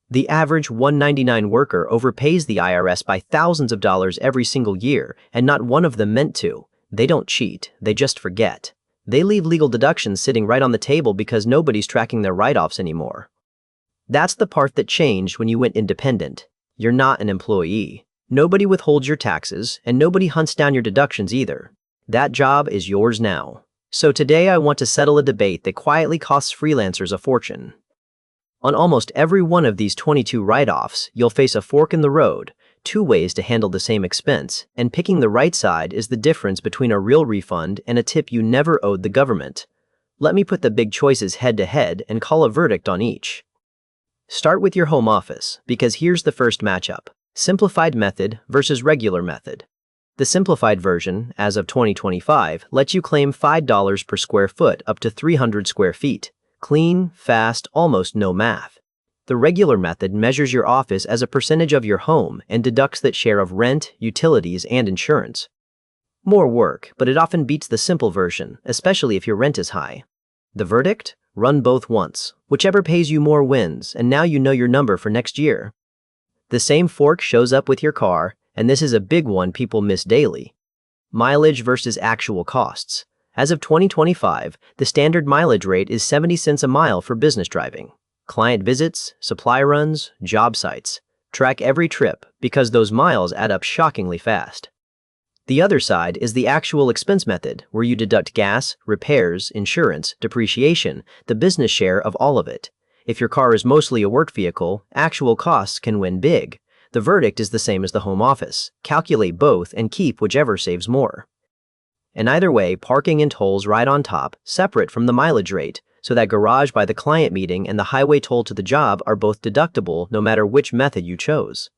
The average 199 worker overpays the IRS by thousands of dollars every single year, and not one of them meant to. They don't cheat, they just forget. They leave legal deductions sitting right on the table because nobody's tracking their write-offs anymore. That's the part that changed when you went independent. You're not an employee. Nobody withholds your taxes, and nobody hunts down your deductions either. That job is yours now. So today I want to settle a debate that quietly costs freelancers a fortune. On almost every one of these 22 write-offs, you'll face a fork in the road, two ways to handle the same expense, and picking the right side is the difference between a real refund and a tip you never owed the government. Let me put the big choices head-to-head and call a verdict on each. Start with your home office, because here's the first matchup: simplified method versus regular method. The simplified version, as of 2025, lets you claim $5 per square foot up to 300 square feet. Clean, fast, almost no math. The regular method measures your office as a percentage of your home and deducts that share of rent, utilities, and insurance. More work, but it often beats the simple version, especially if your rent is high. The verdict? Run both once. Whichever pays you more wins, and now you know your number for next year. The same fork shows up with your car, and this is a big one people miss daily. Mileage versus actual costs. As of 2025, the standard mileage rate is 70 cents a mile for business driving. Client visits, supply runs, job sites. Track every trip, because those miles add up shockingly fast. The other side is the actual expense method, where you deduct gas, repairs, insurance, depreciation, the business share of all of it. If your car is mostly a work vehicle, actual costs can win big. The verdict is the same as the home office. Calculate both and keep whichever saves more. And either way, parking and tolls right on top, separate from the mileage rate, so that garage by the client meeting and the highway toll to the job are both deductible no matter which method you chose.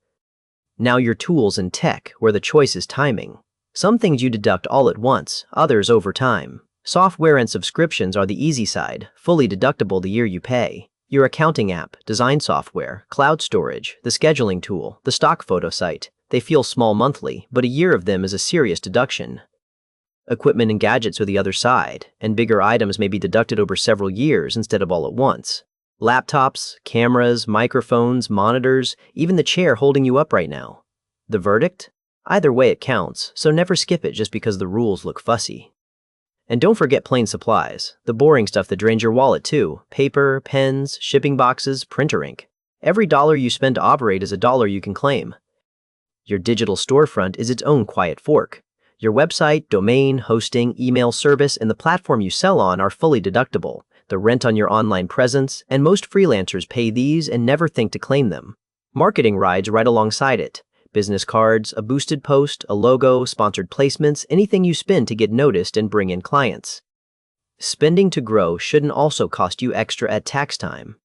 Now your tools and tech, where the choice is timing. Some things you deduct all at once, others over time. Software and subscriptions are the easy side, fully deductible the year you pay. Your accounting app, design software, cloud storage, the scheduling tool, the stock photo site. They feel small monthly, but a year of them is a serious deduction. Equipment and gadgets are the other side, and bigger items may be deducted over several years instead of all at once. Laptops, cameras, microphones, monitors, even the chair holding you up right now. The verdict? Either way it counts, so never skip it just because the rules look fussy. And don't forget plain supplies, the boring stuff that drains your wallet too: paper, pens, shipping boxes, printer ink. Every dollar you spend to operate is a dollar you can claim. Your digital storefront is its own quiet fork. Your website, domain, hosting, email service, and the platform you sell on are fully deductible. The rent on your online presence, and most freelancers pay these and never think to claim them. Marketing rides right alongside it. Business cards, a boosted post, a logo, sponsored placements, anything you spend to get noticed and bring in clients. Spending to grow shouldn't also cost you extra at tax time.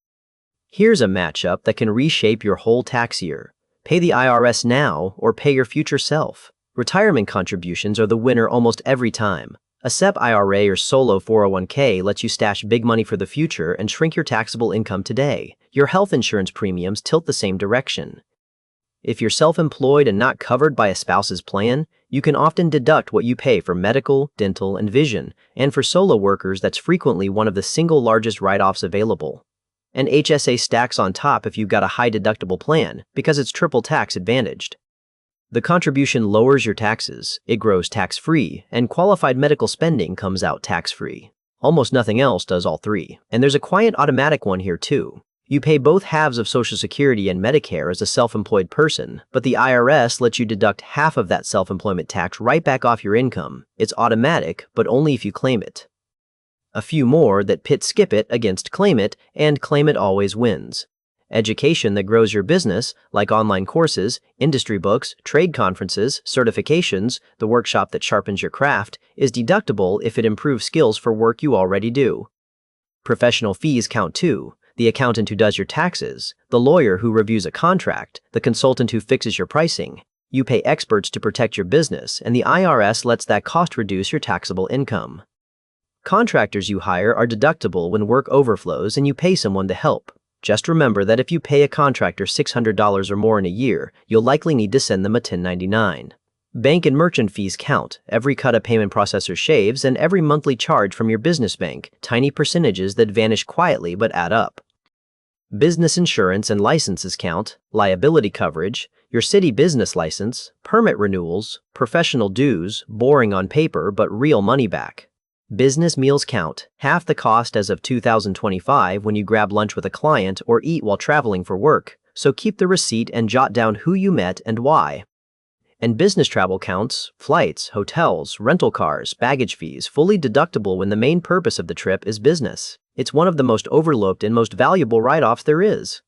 Here's a matchup that can reshape your whole tax year. Pay the IRS now or pay your future self. Retirement contributions are the winner almost every time. A SEP IRA or solo 401k lets you stash big money for the future and shrink your taxable income today. Your health insurance premiums tilt the same direction. If you're self-employed and not covered by a spouse's plan, you can often deduct what you pay for medical, dental, and vision, and for solo workers that's frequently one of the single largest write-offs available. And HSA stacks on top if you've got a high deductible plan, because it's triple tax advantaged. The contribution lowers your taxes, it grows tax-free, and qualified medical spending comes out tax-free. Almost nothing else does all three. And there's a quiet automatic one here too. You pay both halves of Social Security and Medicare as a self-employed person, but the IRS lets you deduct half of that self-employment tax right back off your income. It's automatic, but only if you claim it. A few more that pit skip it against claim it, and claim it always wins. Education that grows your business, like online courses, industry books, trade conferences, certifications, the workshop that sharpens your craft, is deductible if it improves skills for work you already do. Professional fees count too. The accountant who does your taxes, the lawyer who reviews a contract, the consultant who fixes your pricing. You pay experts to protect your business, and the IRS lets that cost reduce your taxable income. Contractors you hire are deductible when work overflows and you pay someone to help. Just remember that if you pay a contractor $600 or more in a year, you'll likely need to send them a 1099. Bank and merchant fees count. Every cut a payment processor shaves, and every monthly charge from your business bank, tiny percentages that vanish quietly but add up. Business insurance and licenses count, liability coverage, your city business license, permit renewals, professional dues, boring on paper but real money back. Business meals count, half the cost as of 2025 when you grab lunch with a client or eat while traveling for work, so keep the receipt and jot down who you met and why. And business travel counts, flights, hotels, rental cars, baggage fees, fully deductible when the main purpose of the trip is business. It's one of the most overlooked and most valuable write-offs there is.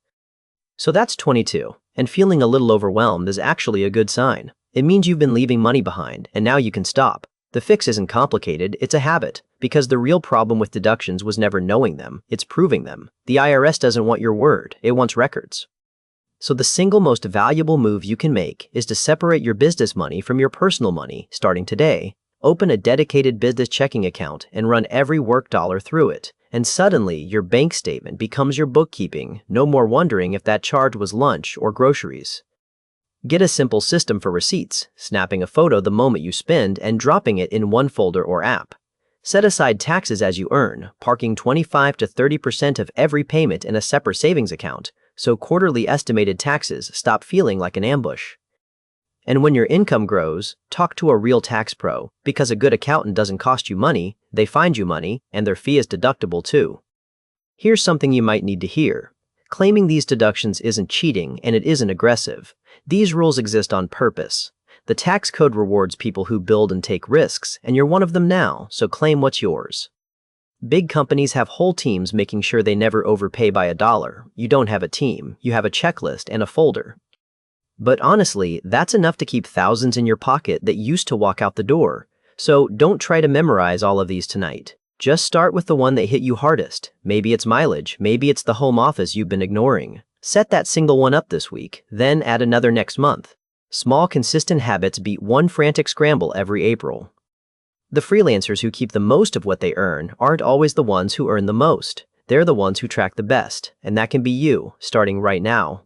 So that's 22, and feeling a little overwhelmed is actually a good sign. It means you've been leaving money behind, and now you can stop. The fix isn't complicated, it's a habit, because the real problem with deductions was never knowing them, it's proving them. The IRS doesn't want your word, it wants records. So the single most valuable move you can make is to separate your business money from your personal money starting today. Open a dedicated business checking account and run every work dollar through it. And suddenly, your bank statement becomes your bookkeeping, no more wondering if that charge was lunch or groceries. Get a simple system for receipts, snapping a photo the moment you spend and dropping it in one folder or app. Set aside taxes as you earn, parking 25 to 30% of every payment in a separate savings account, so quarterly estimated taxes stop feeling like an ambush. And when your income grows, talk to a real tax pro, because a good accountant doesn't cost you money, they find you money, and their fee is deductible too. Here's something you might need to hear. Claiming these deductions isn't cheating and it isn't aggressive. These rules exist on purpose. The tax code rewards people who build and take risks, and you're one of them now, so claim what's yours. Big companies have whole teams making sure they never overpay by $1. You don't have a team, you have a checklist and a folder. But honestly, that's enough to keep thousands in your pocket that used to walk out the door. So don't try to memorize all of these tonight. Just start with the one that hit you hardest. Maybe it's mileage, maybe it's the home office you've been ignoring. Set that single one up this week, then add another next month. Small, consistent habits beat one frantic scramble every April. The freelancers who keep the most of what they earn aren't always the ones who earn the most. They're the ones who track the best, and that can be you, starting right now.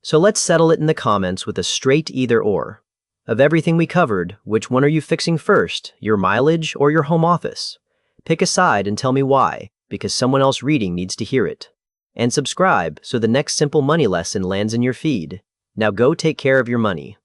So let's settle it in the comments with a straight either or. Of everything we covered, which one are you fixing first, your mileage or your home office? Pick a side and tell me why, because someone else reading needs to hear it. And subscribe so the next simple money lesson lands in your feed. Now go take care of your money.